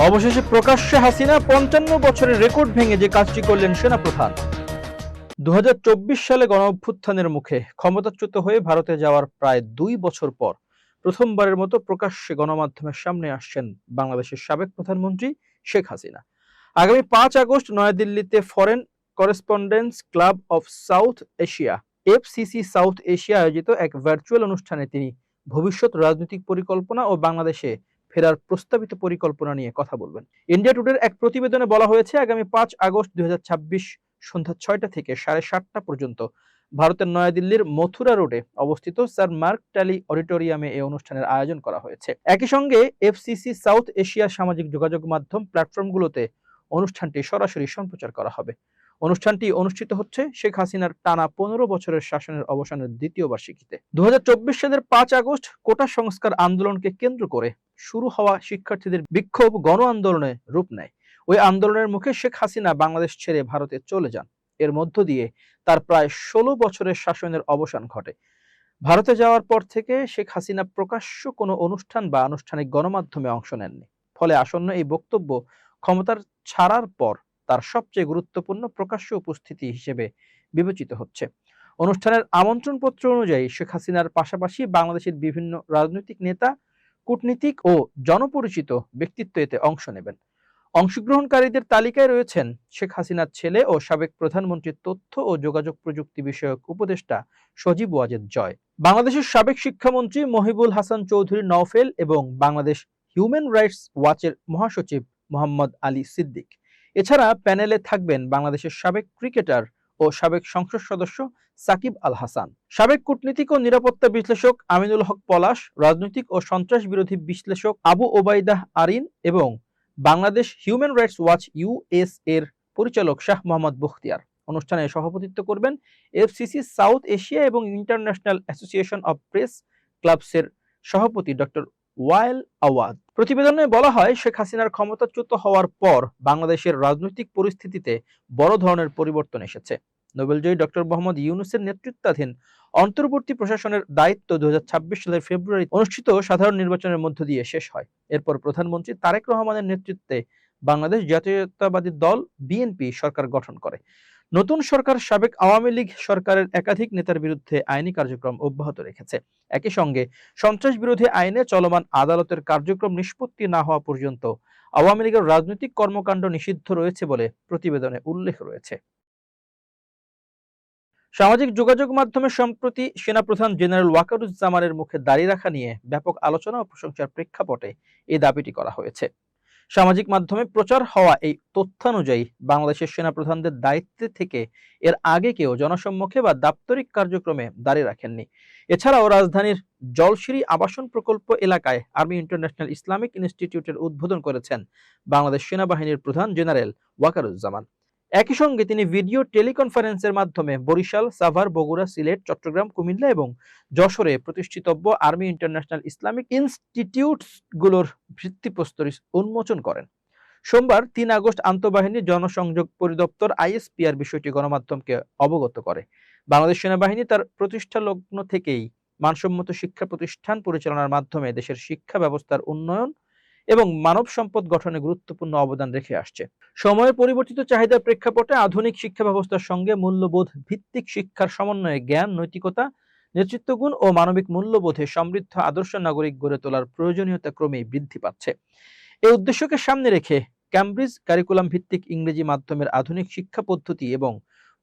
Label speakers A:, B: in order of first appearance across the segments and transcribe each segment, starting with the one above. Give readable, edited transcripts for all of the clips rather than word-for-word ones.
A: অবশেষে প্রকাশ্যে হাসিনা ৫৫ বছরের রেকর্ড ভেঙে যে কাজটি করলেন সেনাপ্রধান। ২০২৪ সালে গণঅভ্যুত্থানের মুখে ক্ষমতাচ্যুত হয়ে ভারতে যাওয়ার প্রায় ২ বছর পর প্রথমবারের মতো প্রকাশ্যে গণমাধ্যমের সামনে আসছেন বাংলাদেশের সাবেক প্রধানমন্ত্রী শেখ হাসিনা। আগামী ৫ আগস্ট নয়াদিল্লিতে foreign correspondence club of south Asia FCC south Asia আয়োজিত এক ভার্চুয়াল অনুষ্ঠানে তিনি ভবিষ্যৎ রাজনৈতিক পরিকল্পনা ও বাংলাদেশে ফেরার প্রস্তাবিত পরিকল্পনা নিয়ে কথা বলবেন। ইন্ডিয়া টুডের এক প্রতিবেদনে বলা হয়েছে, আগামী ৫ আগস্ট ২০২৬ সন্ধ্যা ৬টা থেকে ৭:৩০ পর্যন্ত ভারতের নয়াদিল্লির মথুরা রোডে অবস্থিত স্যার মার্ক ট্যালি অডিটোরিয়ামে এই অনুষ্ঠানের আয়োজন করা হয়েছে। একই সঙ্গে এফসিসি সাউথ এশিয়ার সামাজিক যোগাযোগ মাধ্যম প্ল্যাটফর্মগুলোতে অনুষ্ঠানটি সরাসরি সম্প্রচার করা হবে। অনুষ্ঠানটি অনুষ্ঠিত হচ্ছে শেখ হাসিনার টানা ১৫ বছরের শাসনের অবসানের দ্বিতীয় বার্ষিকীতে। ২০২৪ সালের ৫ আগস্ট কোটা সংস্কার আন্দোলনকে কেন্দ্র করে শুরু হওয়া শিক্ষার্থীদের বিক্ষোভ গণ আন্দোলনে রূপ নেয়। ওই আন্দোলনের মুখে শেখ হাসিনা বাংলাদেশ ছেড়ে ভারতে চলে যান। এর মধ্য দিয়ে তার প্রায় ১৬ বছরের শাসনের অবসান ঘটে। ভারতে যাওয়ার পর থেকে শেখ হাসিনা প্রকাশ্য কোনো অনুষ্ঠান বা আনুষ্ঠানিক গণমাধ্যমে অংশ নেননি। ফলে আসন্ন এই বক্তব্য ক্ষমতার ছাড়ার পর তার সবচেয়ে গুরুত্বপূর্ণ প্রকাশ্য উপস্থিতি হিসেবে বিবেচিত হচ্ছে। অনুষ্ঠানের আমন্ত্রণপত্র অনুযায়ী শেখ হাসিনার পাশাপাশি বাংলাদেশের বিভিন্ন রাজনৈতিক নেতা, কূটনীতিক ও জনপরিচিত ব্যক্তিত্ব এতে অংশ নেবেন। অংশগ্রহণকারীদের তালিকায় রয়েছেন শেখ হাসিনার ছেলে ও সাবেক প্রধানমন্ত্রীর তথ্য ও যোগাযোগ প্রযুক্তি বিষয়ক উপদেষ্টা সজীব ওয়াজেদ জয়, বাংলাদেশের সাবেক শিক্ষামন্ত্রী মহিবুল হাসান চৌধুরী নওফেল এবং বাংলাদেশ হিউম্যান রাইটস ওয়াচের মহাসচিব মোহাম্মদ আলী সিদ্দিক। এছাড়া প্যানেলে থাকবেন বাংলাদেশের সাবেক ক্রিকেটার ও সাবেক সংসদ সদস্য সাকিব আল হাসান, সাবেক কূটনীতিক ও নিরাপত্তা বিশ্লেষক আমিনুল হক পলাশ, রাজনৈতিক ও সন্ত্রাস বিরোধী বিশ্লেষক আবু ওবায়দাহ আরিন এবং Bangladesh human rights watch US এর পরিচালক শাহ মোহাম্মদ বখতিয়ার। অনুষ্ঠানে সভাপতিত্ব করবেন এফসিসি সাউথ এশিয়া এবং ইন্টারন্যাশনাল অ্যাসোসিয়েশন অব প্রেস ক্লাবসের সভাপতি ডক্টর ওয়াইল আওয়াদ। প্রতিবেদনে বলা হয়, শেখ হাসিনার ক্ষমতাচ্যুত হওয়ার পর বাংলাদেশের রাজনৈতিক পরিস্থিতিতে বড় ধরনের পরিবর্তন এসেছে। নোবেলজয়ী ডক্টর মোহাম্মদ ইউনূসের নেতৃত্বাধীন অন্তর্বর্তী প্রশাসনের দায়িত্ব ২০২৬ সালের ফেব্রুয়ারি অনুষ্ঠিত সাধারণ নির্বাচনের মধ্য দিয়ে শেষ হয়। এরপর প্রধানমন্ত্রী তারেক রহমানের নেতৃত্বে বাংলাদেশ জাতীয়তাবাদী দল বিএনপি সরকার গঠন করে। নতুন সরকার সাবেক আওয়ামী লীগ সরকারের একাধিক নেতার বিরুদ্ধে আইনি কার্যক্রম অব্যাহত রেখেছে। একই সঙ্গে সন্ত্রাস বিরোধী আইনে চলমান আদালতের কার্যক্রম নিষ্পত্তি না হওয়া পর্যন্ত আওয়ামী লীগের রাজনৈতিক কর্মকাণ্ড নিষিদ্ধ রয়েছে বলে প্রতিবেদনে উল্লেখ রয়েছে। সামাজিক যোগাযোগ মাধ্যমে সম্প্রতি সেনাপ্রধান জেনারেল ওয়াকারুজ্জামানের মুখে দাড়ি রাখা নিয়ে ব্যাপক আলোচনা ও প্রশংসার প্রেক্ষাপটে এই দাবিটি করা হয়েছে। সামাজিক মাধ্যমে প্রচার হওয়া এই তথ্যানুযায়ী বাংলাদেশের সেনাপ্রধানদের দায়িত্বে থেকে এর আগে কেউ জনসম্মুখে বা দাপ্তরিক কার্যক্রমে দাঁড়িয়ে রাখেননি। এছাড়াও রাজধানীর জলশিরি আবাসন প্রকল্প এলাকায় আর্মি ইন্টারন্যাশনাল ইসলামিক ইনস্টিটিউটের উদ্বোধন করেছেন বাংলাদেশ সেনাবাহিনীর প্রধান জেনারেল ওয়াকারুজ্জামান। একই সঙ্গে তিনি ভিডিও টেলিকনফারেন্সের মাধ্যমে বরিশাল, সাভার, বগুড়া, সিলেট, চট্টগ্রাম, কুমিল্লা এবং যশোরে প্রতিষ্ঠিতব্য আর্মি ইন্টারন্যাশনাল ইসলামিক ইনস্টিটিউটগুলোর ভিত্তিপ্রস্তর উন্মোচন করেন। সোমবার ৩ আগস্ট আন্তঃবাহিনী জনসংযোগ পরিদপ্তর আইএসপিআর বিষয়টি গণমাধ্যমকে অবগত করে। বাংলাদেশ সেনাবাহিনী তার প্রতিষ্ঠা লগ্ন থেকেই মানসম্মত শিক্ষা প্রতিষ্ঠান পরিচালনার মাধ্যমে দেশের শিক্ষা ব্যবস্থার উন্নয়ন এবং মানব সম্পদ গঠনে গুরুত্বপূর্ণ অবদান রেখে আসছে। সময়ের পরিবর্তিত চাহিদার প্রেক্ষাপটে আধুনিক শিক্ষা ব্যবস্থার সঙ্গে মূল্যবোধ ভিত্তিক শিক্ষার সমন্বয়ে জ্ঞান, নৈতিকতা, নেতৃত্বগুণ ও মানবিক মূল্যবোধে সমৃদ্ধ আদর্শ নাগরিক গড়ে তোলার প্রয়োজনীয়তা ক্রমেই বৃদ্ধি পাচ্ছে। এই উদ্দেশ্যকে সামনে রেখে ক্যামব্রিজ কারিকুলাম ভিত্তিক ইংরেজি মাধ্যমের আধুনিক শিক্ষা পদ্ধতি এবং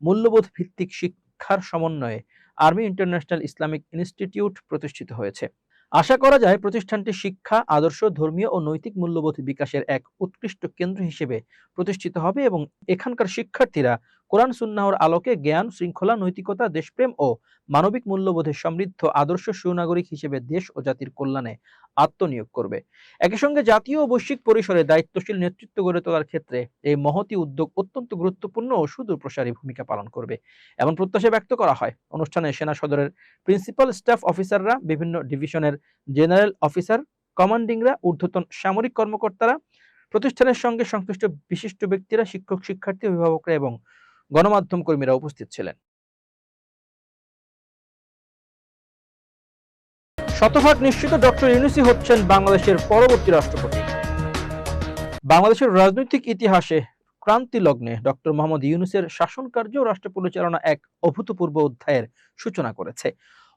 A: মূল্যবোধ ভিত্তিক শিক্ষার সমন্বয়ে আর্মি ইন্টারন্যাশনাল ইসলামিক ইনস্টিটিউট প্রতিষ্ঠিত হয়েছে। আশা করা যায় প্রতিষ্ঠানটি শিক্ষা, আদর্শ, ধর্মীয় ও নৈতিক মূল্যবোধ বিকাশের এক উৎকৃষ্ট কেন্দ্র হিসেবে প্রতিষ্ঠিত হবে এবং এখানকার শিক্ষার্থীরা কোরআন সুন্নাহর আলোকে জ্ঞান, শৃঙ্খলা, নৈতিকতা, দেশপ্রেম ও মানবিক মূল্যবোধে সমৃদ্ধ আদর্শ সুনাগরিক হিসেবে দেশ ও জাতির কল্যাণে আত্মনিয়োগ করবে। একই সঙ্গে জাতীয় ও বৈশ্বিক পরিসরে দায়িত্বশীল নেতৃত্ব গড়ে তোলার ক্ষেত্রে এই মহতী উদ্যোগ অত্যন্ত গুরুত্বপূর্ণ ও সুদূরপ্রসারী ভূমিকা পালন করবে এমন প্রত্যাশা ব্যক্ত করা হয়। অনুষ্ঠানে সেনা সদরের প্রিন্সিপাল স্টাফ অফিসাররা, বিভিন্ন ডিভিশনের জেনারেল অফিসার, কমান্ডিংরা, ঊর্ধ্বতন সামরিক কর্মকর্তারা, প্রতিষ্ঠানের সঙ্গে সংশ্লিষ্ট বিশিষ্ট ব্যক্তিরা, শিক্ষক, শিক্ষার্থী, অভিভাবকরা এবং গণমাধ্যম কর্মীরা উপস্থিত ছিলেন। শতভাগ নিশ্চিত ডক্টর ইউনূসই হচ্ছেন বাংলাদেশের পরবর্তী রাষ্ট্রপতি। বাংলাদেশের রাজনৈতিক ইতিহাসে ক্রান্তি লগ্নে ডক্টর মোহাম্মদ ইউনূসের শাসন কার্য ও রাষ্ট্র পরিচালনা এক অভূতপূর্ব অধ্যায়ের সূচনা করেছে।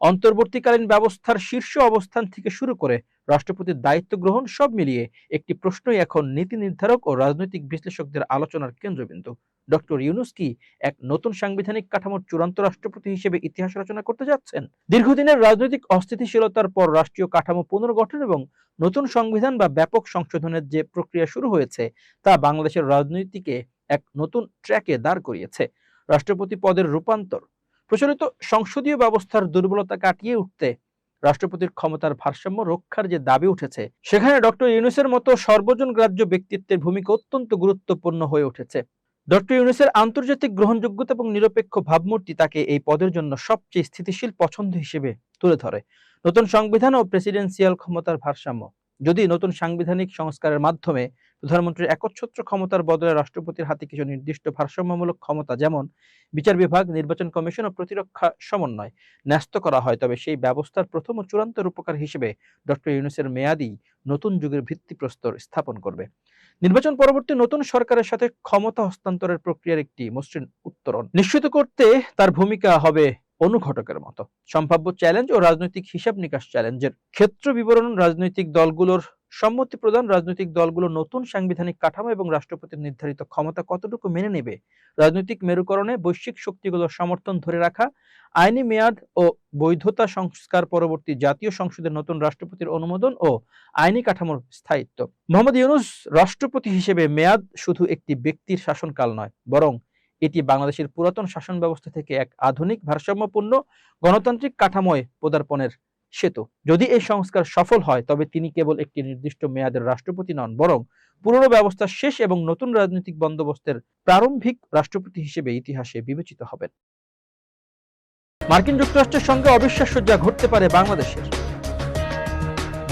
A: অন্তর্বর্তীকালীন ব্যবস্থার শীর্ষ অবস্থান থেকে শুরু করে রাষ্ট্রপতির দায়িত্ব গ্রহণ সব মিলিয়ে একটি প্রশ্নই এখন নীতি নির্ধারক ও রাজনৈতিক বিশ্লেষকদের আলোচনার কেন্দ্রবিন্দু। ডক্টর ইউনূস কি এক নতুন সাংবিধানিক কাঠামোর চূড়ান্ত রাষ্ট্রপতি হিসেবে ইতিহাস রচনা করতে যাচ্ছেন? দীর্ঘদিনের রাজনৈতিক অস্থিতিশীলতার পর রাষ্ট্রীয় কাঠামো পুনর্গঠন এবং নতুন সংবিধান বা ব্যাপক সংশোধনের যে প্রক্রিয়া শুরু হয়েছে তা বাংলাদেশের রাজনীতিকে এক নতুন ট্র্যাকে দাঁড় করিয়েছে। রাষ্ট্রপতি পদের রূপান্তর, প্রচলিত সংসদীয় ব্যবস্থার দুর্বলতা কাটিয়ে উঠতে রাষ্ট্রপতির ক্ষমতার ভারসাম্য রক্ষার যে দাবি উঠেছে, সেখানে ডক্টর ইউনূসের মতো সর্বজন গ্রাহ্য ব্যক্তিত্বের ভূমিকা অত্যন্ত গুরুত্বপূর্ণ হয়ে উঠেছে। ডক্টর ইউনূসের আন্তর্জাতিক গ্রহণযোগ্যতা এবং নিরপেক্ষ ভাবমূর্তি তাকে এই পদের জন্য সবচেয়ে স্থিতিশীল পছন্দ হিসেবে তুলে ধরে। নতুন সংবিধান ও প্রেসিডেন্সিয়াল ক্ষমতার ভারসাম্য, যদি নতুন সাংবিধানিক সংস্কারের মাধ্যমে প্রধানমন্ত্রীর একচ্ছত্র ক্ষমতার বদলে রাষ্ট্রপতির হাতে কিছু নির্দিষ্ট ভারসাম্যমূলক ক্ষমতা যেমন বিচার বিভাগ, নির্বাচন কমিশন ও প্রতিরক্ষা সমন্বয় ন্যস্ত করা হয়, তবে সেই ব্যবস্থার প্রথম ও চূড়ান্ত রূপকার হিসেবে ডক্টর ইউনূসের মেয়াদই নতুন যুগের ভিত্তিপ্রস্তর স্থাপন করবে। নির্বাচন পরবর্তী নতুন সরকারের সাথে ক্ষমতা হস্তান্তরের প্রক্রিয়ার একটি মসৃণ উত্তরণ নিশ্চিত করতে তার ভূমিকা হবে অনুঘটকের মতো। সম্ভাব্য চ্যালেঞ্জ ও রাজনৈতিক হিসাব নিকাশ চ্যালেঞ্জের ক্ষেত্র বিবরণ, রাজনৈতিক দলগুলোর সম্মতি প্রদান, রাজনৈতিক দলগুলো নতুন সাংবিধানিক কাঠামো এবং রাষ্ট্রপতির নির্ধারিত ক্ষমতা কতটুকু মেনে নেবে, রাজনৈতিক মেরুকরণে বৈশ্বিক শক্তিগুলোর সমর্থন ধরে রাখা, আইনি মেয়াদ ও বৈধতা সংস্কার, পরবর্তী জাতীয় সংসদের নতুন রাষ্ট্রপতির অনুমোদন ও আইনি কাঠামোর স্থায়িত্ব। মোহাম্মদ ইউনূস রাষ্ট্রপতি হিসেবে মেয়াদ শুধু একটি ব্যক্তির শাসনকাল নয়, বরং এটি বাংলাদেশের পুরাতন শাসন ব্যবস্থা থেকে এক আধুনিক ভারসাম্যপূর্ণ গণতান্ত্রিক কাঠামোয় পদার্পণের সেতু। যদি এই সংস্কার সফল হয়, তবে তিনি কেবল একটি নির্দিষ্ট মেয়াদের রাষ্ট্রপতি নন, বরং পুরনো ব্যবস্থার শেষ এবং নতুন রাজনৈতিক বন্দোবস্তের প্রারম্ভিক রাষ্ট্রপতি হিসেবে ইতিহাসে বিবেচিত হবেন। মার্কিন যুক্তরাষ্ট্রের সঙ্গে অবিশ্বাস্য যা ঘটতে পারে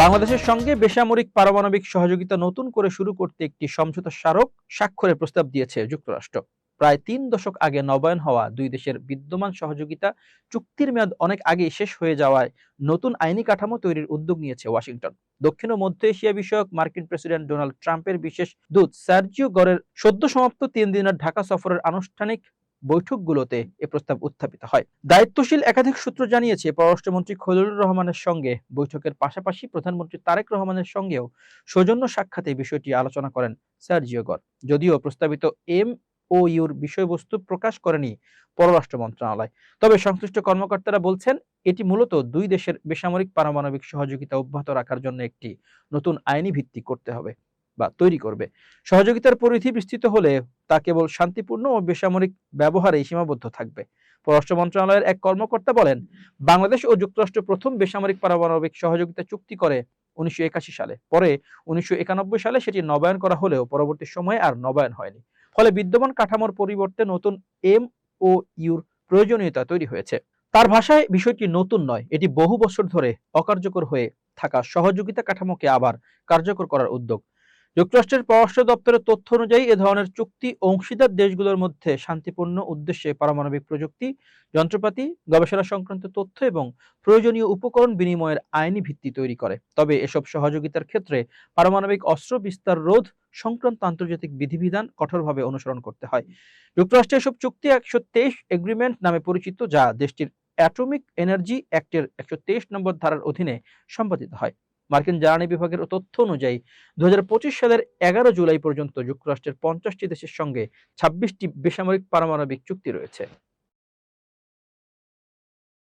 A: বাংলাদেশের সঙ্গে বেসামরিক পারমাণবিক সহযোগিতা নতুন করে শুরু করতে একটি সমঝোতা স্মারক স্বাক্ষরের প্রস্তাব দিয়েছে যুক্তরাষ্ট্র। প্রায় ৩ দশক আগে নবায়ন হওয়া দুই দেশের বিদ্যমান সহযোগিতা চুক্তির মেয়াদ অনেক আগেই শেষ হয়ে যাওয়ায় নতুন আইনি কাঠামো তৈরির উদ্যোগ নিয়েছে ওয়াশিংটন। দক্ষিণ ও মধ্য এশিয়া বিষয়ক মার্কিন প্রেসিডেন্ট ডোনাল্ড ট্রাম্পের বিশেষ দূত সার্জিও গরের সদ্য সমাপ্ত ৩ দিনের ঢাকা সফরের আনুষ্ঠানিক বৈঠকগুলোতে এ প্রস্তাব উত্থাপিত হয়। দায়িত্বশীল একাধিক সূত্র জানিয়েছে, পররাষ্ট্রমন্ত্রী খলিলুর রহমানের সঙ্গে বৈঠকের পাশাপাশি প্রধানমন্ত্রী তারেক রহমানের সঙ্গেও সৌজন্য সাক্ষাতে বিষয়টি আলোচনা করেন সার্জিও গর। যদিও প্রস্তাবিত MOUর বিষয়বস্তু প্রকাশ করেনি পররাষ্ট্র মন্ত্রণালয়, তবে সংশ্লিষ্ট কর্মকর্তারা বলছেন এটি মূলত দুই দেশের বেসামরিক পারমাণবিক সহযোগিতা অব্যাহত রাখার জন্য একটি নতুন আইনি ভিত্তি করতে হবে বা তৈরি করবে। সহযোগিতার পরিধি বিস্তৃত হলে তা কেবল শান্তিপূর্ণ ও বেসামরিক ব্যবহারেই সীমাবদ্ধ থাকবে। পররাষ্ট্র মন্ত্রণালয়ের এক কর্মকর্তা বলেন, বাংলাদেশ ও যুক্তরাষ্ট্র প্রথম বেসামরিক পারমাণবিক সহযোগিতা চুক্তি করে 1981 সালে। পরে 1991 সালে সেটি নবায়ন করা হলেও পরবর্তী সময়ে আর নবায়ন হয়নি। ফলে বিদ্যমান কাঠামোর পরিবর্তে নতুন MOUর প্রয়োজনীয়তা তৈরি হয়েছে। তার ভাষায় বিষয়টি নতুন নয়, এটি বহু বছর ধরে অকার্যকর হয়ে থাকা সহযোগিতা কাঠামোকে আবার কার্যকর করার উদ্যোগ। যুক্তরাষ্ট্রের পররাষ্ট্র দপ্তরের তথ্য অনুযায়ী এ ধরনের চুক্তি অংশীদার দেশগুলোর মধ্যে শান্তিপূর্ণ উদ্দেশ্যে পারমাণবিক প্রযুক্তি, যন্ত্রপাতি, গবেষণা সংক্রান্ত তথ্য এবং প্রয়োজনীয় উপকরণ বিনিময়ের আইনি ভিত্তি তৈরি করে। তবে এসব সহযোগিতার ক্ষেত্রে পারমাণবিক অস্ত্র বিস্তার রোধ সংক্রান্ত আন্তর্জাতিক বিধিবিধান কঠোরভাবে অনুসরণ করতে হয়। যুক্তরাষ্ট্রের এসব চুক্তি 123 এগ্রিমেন্ট নামে পরিচিত, যা দেশটির অ্যাটমিক এনার্জি অ্যাক্টের 123 নম্বর ধারার অধীনে সম্পাদিত হয়। মার্কিন জ্বালানি বিভাগের তথ্য অনুযায়ী 2025 সালের 11 জুলাই পর্যন্ত যুক্তরাষ্ট্রের 50টি দেশের সঙ্গে 26টি বেসামরিক পারমাণবিক চুক্তি রয়েছে।